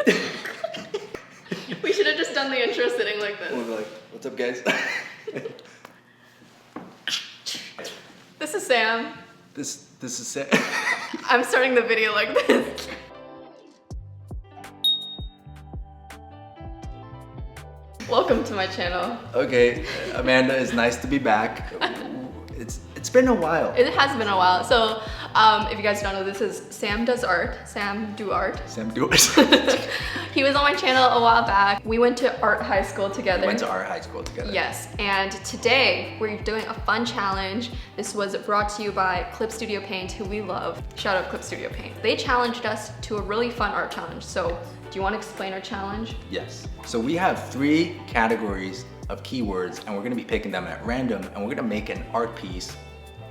We should have just done the intro sitting like this. We'll be like, what's up, guys? This is Sam. This is Sam. I'm starting the video like this. Welcome to my channel. Okay, Amanda, it's nice to be back. It's been a while. It has been a while. So, if you guys don't know, this is Sam Does Art. Sam Do Art. Sam Do Art. He was on my channel a while back. We went to art high school together. We went to art high school together. Yes, and today we're doing a fun challenge. This was brought to you by Clip Studio Paint, who we love. Shout out Clip Studio Paint. They challenged us to a really fun art challenge. So, do you want to explain our challenge? Yes. So we have 3 categories of keywords, and we're gonna be picking them at random, and we're gonna make an art piece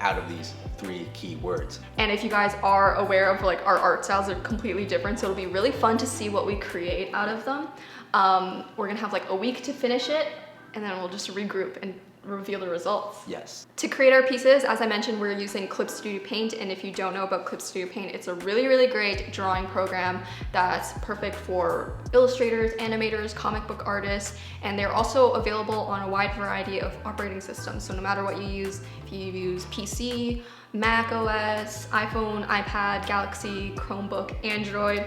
out of these 3 keywords. And if you guys are aware of like our art styles are completely different, so it'll be really fun to see what we create out of them. We're gonna have like a week to finish it, and then we'll just regroup and reveal the results. Yes. To create our pieces, as I mentioned, we're using Clip Studio Paint, and if you don't know about Clip Studio Paint, it's a really great drawing program that's perfect for illustrators, animators, comic book artists, and they're also available on a wide variety of operating systems. So no matter what you use, if you use PC, macOS, iPhone, iPad, Galaxy, Chromebook, Android,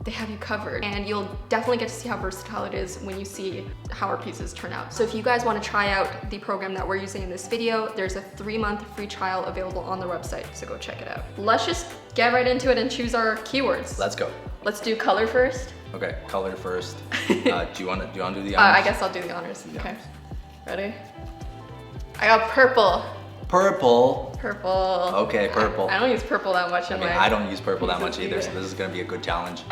they have you covered, and you'll definitely get to see how versatile it is when you see how our pieces turn out. So if you guys want to try out the program that we're using in this video, there's a 3-month free trial available on the website, so go check it out. Let's just get right into it and choose our keywords. Let's go. Let's do color first. Okay, color first. Do you want to do the honors? I guess I'll do the honors. Yeah. Okay, ready? I got purple. Purple. Purple. Okay, purple. I don't use purple that much in my... I don't use purple that much either, so this is gonna be a good challenge.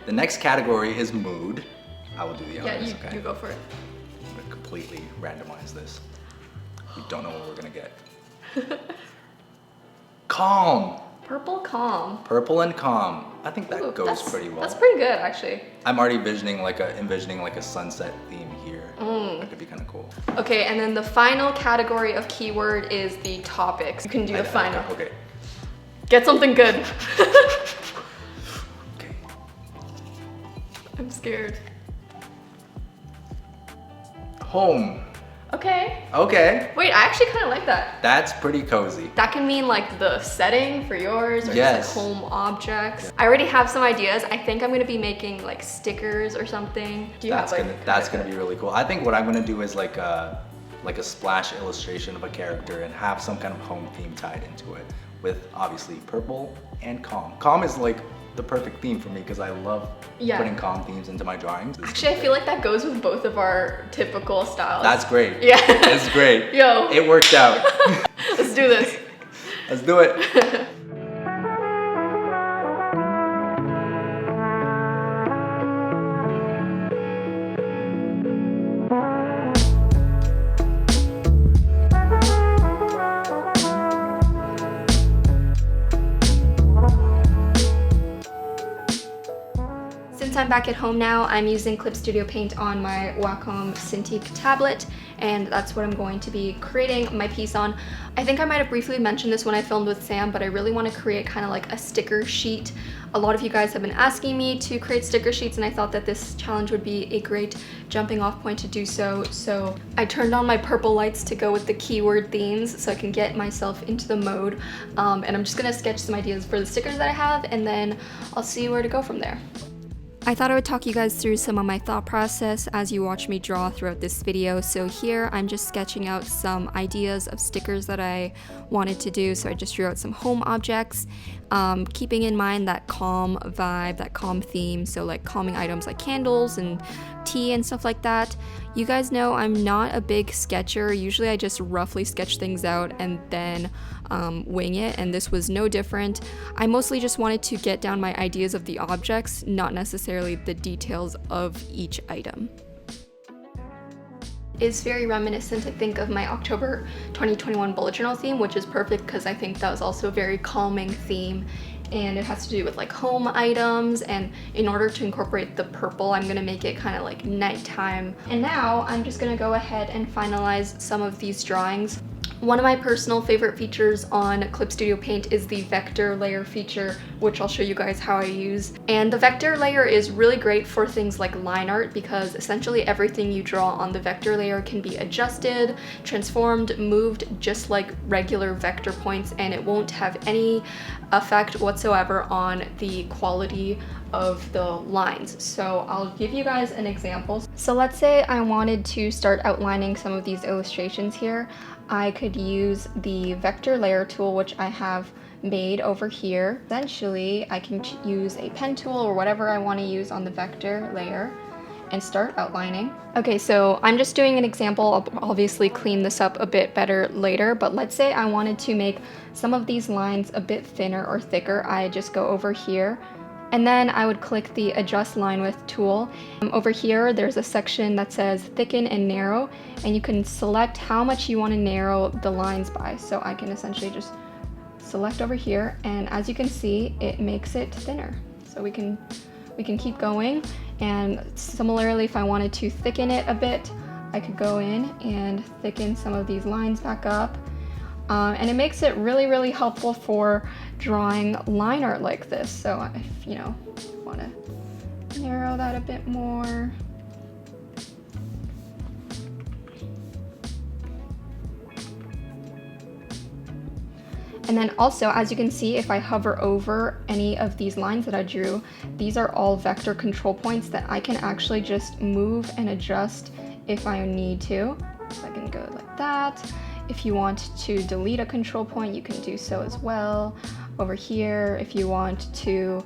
The next category is mood. I will do the honors, Yeah, okay? you go for it. I'm gonna completely randomize this. We don't know what we're gonna get. Calm. Purple calm. Purple and calm. I think that Ooh, goes pretty well. That's pretty good, actually. I'm already envisioning like a sunset theme here. That could be kind of cool. Okay, and then the final category of keyword is the topics. You can do the final. Okay. Get something good. Okay. I'm scared. Home. Okay. Okay. Wait, I actually kind of like that. That's pretty cozy. That can mean like the setting for yours, or Yes. just like home objects. I already have some ideas. I think I'm gonna be making like stickers or something. Do you That's have like? that's gonna be really cool. I think what I'm gonna do is like a splash illustration of a character and have some kind of home theme tied into it, with obviously purple and calm. Calm is like the perfect theme for me because I love putting calm themes into my drawings. Actually, I feel like that goes with both of our typical styles. That's great. Yeah. It's great. Yo. It worked out. Let's do this. Let's do it. Since I'm back at home now, I'm using Clip Studio Paint on my Wacom Cintiq tablet, and that's what I'm going to be creating my piece on. I think I might have briefly mentioned this when I filmed with Sam, but I really want to create kind of like a sticker sheet. A lot of you guys have been asking me to create sticker sheets, and I thought that this challenge would be a great jumping off point to do so. So I turned on my purple lights to go with the keyword themes so I can get myself into the mode. And I'm just gonna sketch some ideas for the stickers that I have, and then I'll see where to go from there. I thought I would talk you guys through some of my thought process as you watch me draw throughout this video. So here I'm just sketching out some ideas of stickers that I wanted to do. So I just drew out some home objects, keeping in mind that calm vibe, that calm theme. So like calming items like candles and tea and stuff like that. You guys know I'm not a big sketcher. Usually I just roughly sketch things out and then wing it, and this was no different. I mostly just wanted to get down my ideas of the objects, not necessarily the details of each item. It's very reminiscent, I think, of my October 2021 bullet journal theme, which is perfect because I think that was also a very calming theme, and it has to do with like home items, and in order to incorporate the purple, I'm gonna make it kind of like nighttime. And now I'm just gonna go ahead and finalize some of these drawings. One of my personal favorite features on Clip Studio Paint is the vector layer feature, which I'll show you guys how I use. And the vector layer is really great for things like line art because essentially everything you draw on the vector layer can be adjusted, transformed, moved just like regular vector points, and it won't have any effect whatsoever on the quality of the lines. So I'll give you guys an example. So let's say I wanted to start outlining some of these illustrations here. I could use the vector layer tool, which I have made over here. Essentially, I can use a pen tool or whatever I want to use on the vector layer and start outlining. Okay, so I'm just doing an example. I'll obviously clean this up a bit better later, but let's say I wanted to make some of these lines a bit thinner or thicker. I just go over here and then I would click the adjust line width tool. Over here, there's a section that says thicken and narrow, and you can select how much you want to narrow the lines by. So I can essentially just select over here, and as you can see, it makes it thinner. So we can keep going. And similarly, if I wanted to thicken it a bit, I could go in and thicken some of these lines back up. And it makes it really, really helpful for drawing line art like this. So if you want to narrow that a bit more. And then also, as you can see, if I hover over any of these lines that I drew, these are all vector control points that I can actually just move and adjust if I need to. So I can go like that. If you want to delete a control point, you can do so as well. Over here, if you want to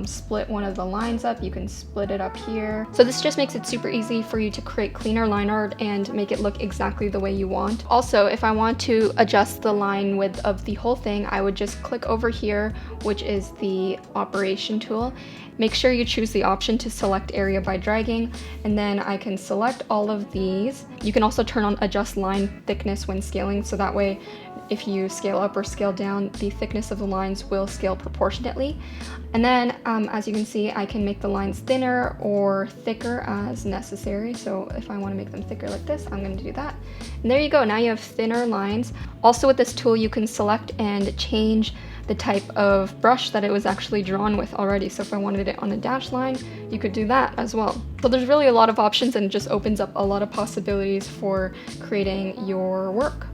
split one of the lines up, you can split it up here. So this just makes it super easy for you to create cleaner line art and make it look exactly the way you want. Also, if I want to adjust the line width of the whole thing, I would just click over here, which is the operation tool. Make sure you choose the option to select area by dragging, and then I can select all of these. You can also turn on adjust line thickness when scaling, so that way if you scale up or scale down, the thickness of the lines will scale proportionately. And then as you can see, I can make the lines thinner or thicker as necessary. So if I want to make them thicker like this, I'm going to do that. And there you go, now you have thinner lines. Also with this tool, you can select and change the type of brush that it was actually drawn with already. So if I wanted it on a dash line, you could do that as well. So there's really a lot of options, and it just opens up a lot of possibilities for creating your work.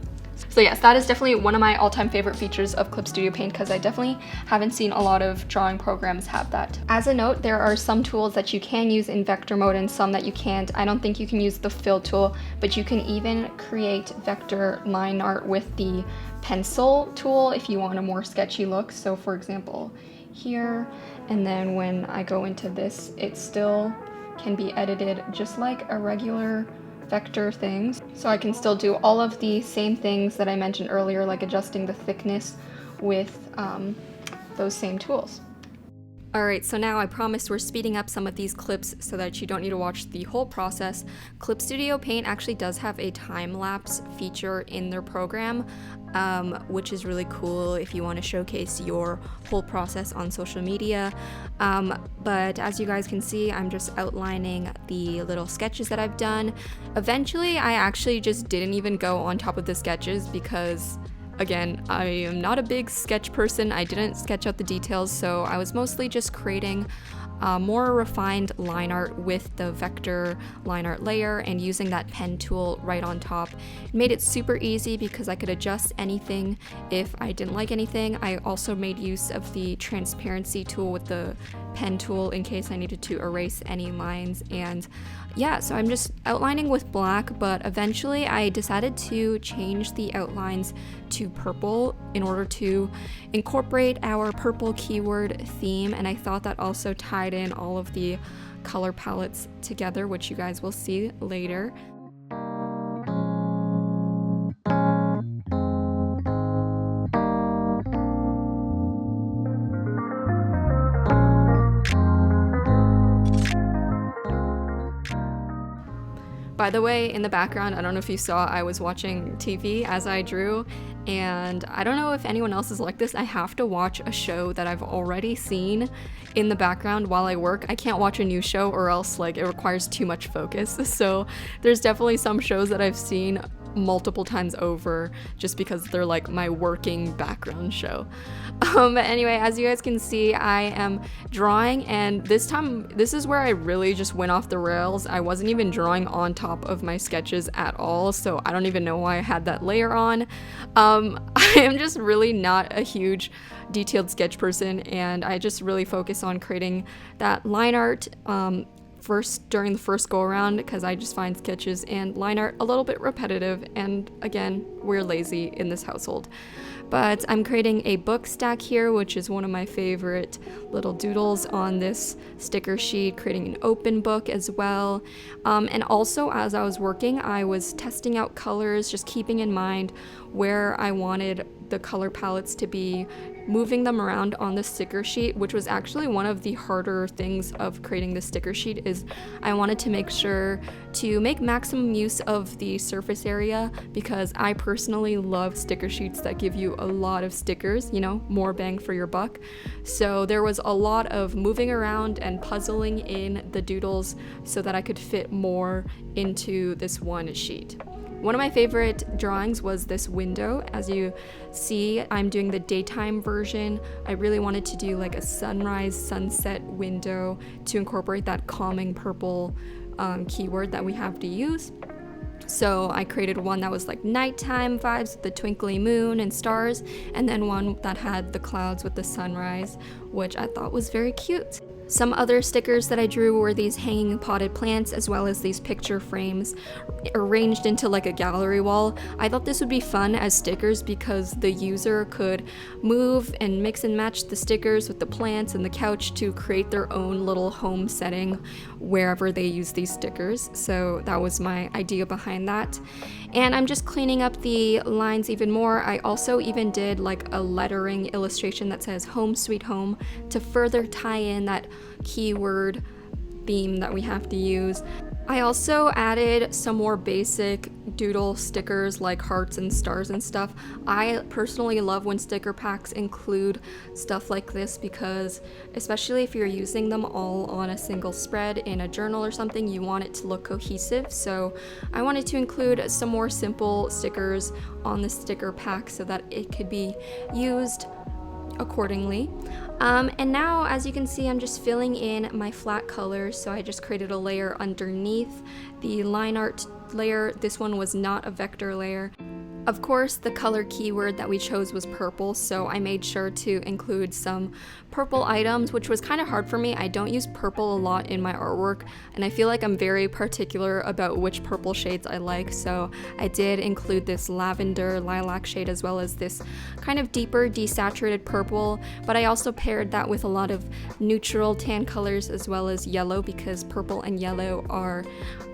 So yes, that is definitely one of my all-time favorite features of Clip Studio Paint, because I definitely haven't seen a lot of drawing programs have that. As a note, there are some tools that you can use in vector mode and some that you can't. I don't think you can use the fill tool, but you can even create vector line art with the pencil tool if you want a more sketchy look. So for example, here, and then when I go into this, it still can be edited just like a regular vector things. So I can still do all of the same things that I mentioned earlier, like adjusting the thickness with those same tools. Alright, so now I promised we're speeding up some of these clips so that you don't need to watch the whole process. Clip Studio Paint actually does have a time-lapse feature in their program, which is really cool if you want to showcase your whole process on social media. But as you guys can see, I'm just outlining the little sketches that I've done. Eventually, I actually just didn't even go on top of the sketches because, again, I am not a big sketch person. I didn't sketch out the details, so I was mostly just creating more refined line art with the vector line art layer and using that pen tool right on top. It made it super easy because I could adjust anything if I didn't like anything. I also made use of the transparency tool with the pen tool in case I needed to erase any lines. And yeah, so I'm just outlining with black, but eventually I decided to change the outlines to purple in order to incorporate our purple keyword theme, and I thought that also tied in all of the color palettes together, which you guys will see later. By the way, in the background, I don't know if you saw, I was watching TV as I drew, and I don't know if anyone else is like this. I have to watch a show that I've already seen in the background while I work. I can't watch a new show or else like it requires too much focus. So there's definitely some shows that I've seen multiple times over just because they're like my working background show. But anyway, as you guys can see, I am drawing, and this time, this is where I really just went off the rails. I wasn't even drawing on top of my sketches at all, so I don't even know why I had that layer on. I am just really not a huge detailed sketch person, and I just really focus on creating that line art first during the first go around, because I just find sketches and line art a little bit repetitive, and again, we're lazy in this household. But I'm creating a book stack here, which is one of my favorite little doodles on this sticker sheet, creating an open book as well. And also, as I was working, I was testing out colors, just keeping in mind where I wanted the color palettes to be, moving them around on the sticker sheet, which was actually one of the harder things of creating the sticker sheet. Is I wanted to make sure to make maximum use of the surface area, because I personally love sticker sheets that give you a lot of stickers, you know, more bang for your buck. So there was a lot of moving around and puzzling in the doodles so that I could fit more into this one sheet. One of my favorite drawings was this window. As you see, I'm doing the daytime version. I really wanted to do like a sunrise, sunset window to incorporate that calming purple keyword that we have to use. So I created one that was like nighttime vibes with the twinkly moon and stars, and then one that had the clouds with the sunrise, which I thought was very cute. Some other stickers that I drew were these hanging potted plants, as well as these picture frames arranged into like a gallery wall. I thought this would be fun as stickers because the user could move and mix and match the stickers with the plants and the couch to create their own little home setting wherever they use these stickers. So that was my idea behind that. And I'm just cleaning up the lines even more. I also even did like a lettering illustration that says "Home Sweet Home" to further tie in that keyword theme that we have to use. I also added some more basic doodle stickers like hearts and stars and stuff. I personally love when sticker packs include stuff like this, because especially if you're using them all on a single spread in a journal or something, you want it to look cohesive. So I wanted to include some more simple stickers on the sticker pack so that it could be used accordingly. And now, as you can see, I'm just filling in my flat colors. So I just created a layer underneath the line art layer. This one was not a vector layer. Of course, the color keyword that we chose was purple, so I made sure to include some purple items, which was kind of hard for me. I don't use purple a lot in my artwork, and I feel like I'm very particular about which purple shades I like, so I did include this lavender lilac shade as well as this kind of deeper desaturated purple, but I also paired that with a lot of neutral tan colors as well as yellow, because purple and yellow are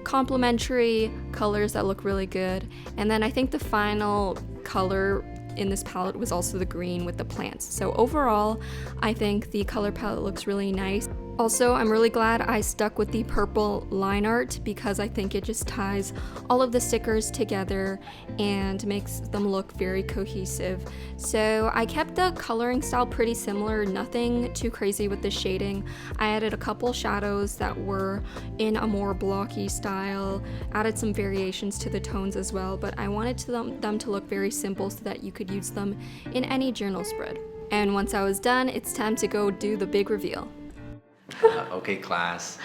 complementary colors that look really good. And then I think the final color in this palette was also the green with the plants. So overall, I think the color palette looks really nice. Also, I'm really glad I stuck with the purple line art because I think it just ties all of the stickers together and makes them look very cohesive. So I kept the coloring style pretty similar, nothing too crazy with the shading. I added a couple shadows that were in a more blocky style, added some variations to the tones as well, but I wanted them to look very simple so that you could use them in any journal spread. And once I was done, it's time to go do the big reveal. Okay, class.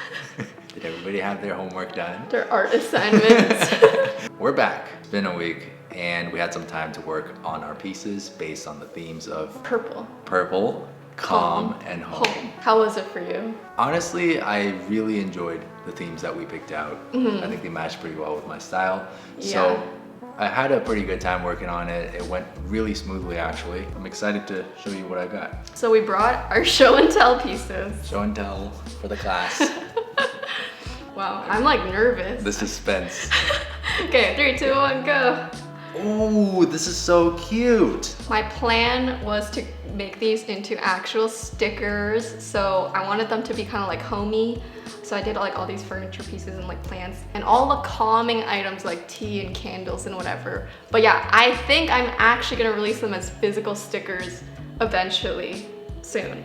Did everybody have their homework done? Their art assignments. We're back. It's been a week, and we had some time to work on our pieces based on the themes of purple, calm, and home. How was it for you? Honestly, I really enjoyed the themes that we picked out. I think they matched pretty well with my style. Yeah. So I had a pretty good time working on it. It went really smoothly, actually. I'm excited to show you what I got. So we brought our show and tell pieces. Show and tell for the class. Wow, I'm like nervous. The suspense. Okay, 3, 2, 1, go. Ooh, this is so cute. My plan was to make these into actual stickers. So I wanted them to be kind of like homey. So I did like all these furniture pieces and like plants and all the calming items like tea and candles and whatever. But yeah, I think I'm actually gonna release them as physical stickers eventually, soon.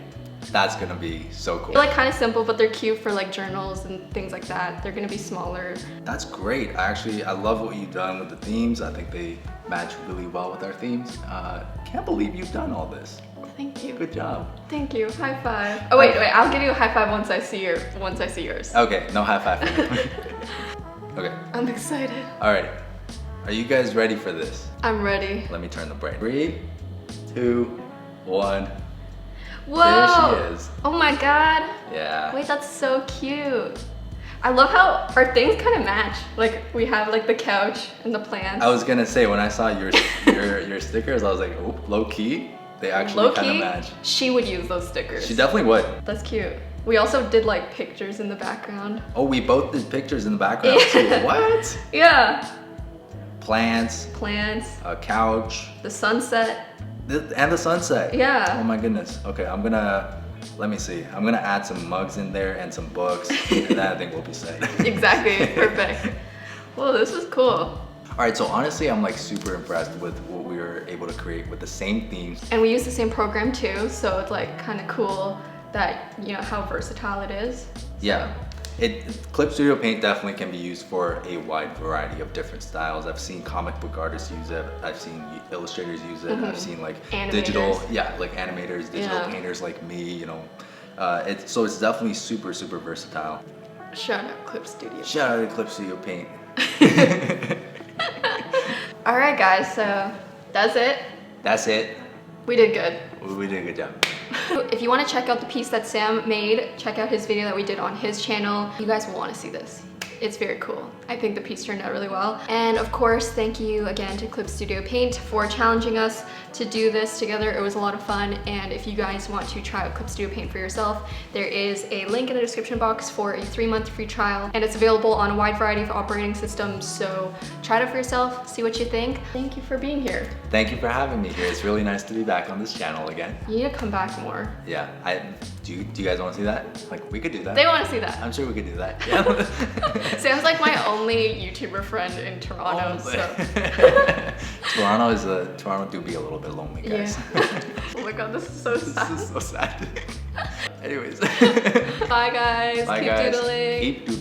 That's gonna be so cool. They're like kind of simple, but they're cute for like journals and things like that. They're gonna be smaller. That's great. I love what you've done with the themes. I think they match really well with our themes. Can't believe you've done all this. Thank you. Good job. Thank you. High five. Oh wait, I'll give you a high five once I see yours. Okay, no high five for me. Okay. I'm excited. All right. Are you guys ready for this? I'm ready. Let me turn the brain. 3, 2, 1. Whoa! There she is. Oh my god. Yeah. Wait, that's so cute. I love how our things kind of match. Like we have like the couch and the plants. I was gonna say when I saw your stickers, I was like, oh, low key. They actually kind of match. She would use those stickers. She definitely would. That's cute. We also did like pictures in the background. Oh, we both did pictures in the background too. What? Yeah. Plants. A couch. The sunset. And the sunset. Yeah. Oh my goodness. Okay, let me see. I'm gonna add some mugs in there and some books, and then I think we'll be set. Exactly. Perfect. Well, this is cool. All right, so honestly, I'm like super impressed with what we were able to create with the same themes. And we use the same program too, so it's like kind of cool that, you know, how versatile it is. Yeah. Clip Studio Paint definitely can be used for a wide variety of different styles. I've seen comic book artists use it. I've seen illustrators use it. I've seen like digital, like animators, digital painters like me, you know. So it's definitely super, super versatile. Shout out Clip Studio. Shout out to Clip Studio Paint. All right, guys, so that's it. That's it. We did good. We did a good job. If you want to check out the piece that Sam made, check out his video that we did on his channel. You guys will want to see this. It's very cool. I think the piece turned out really well. And of course, thank you again to Clip Studio Paint for challenging us to do this together. It was a lot of fun. And if you guys want to try out Clip Studio Paint for yourself, there is a link in the description box for a 3-month free trial. And it's available on a wide variety of operating systems. So try it out for yourself, see what you think. Thank you for being here. Thank you for having me here. It's really nice to be back on this channel again. You need to come back more. Yeah, do you guys want to see that? Like, we could do that. They want to see that. I'm sure we could do that. Yeah. Sam's like my only YouTuber friend in Toronto, Toronto do be a little bit lonely, guys. Yeah. Oh my god, this is so sad. This is so sad. Anyways. Bye guys. Bye, Keep guys. doodling. Keep doodling.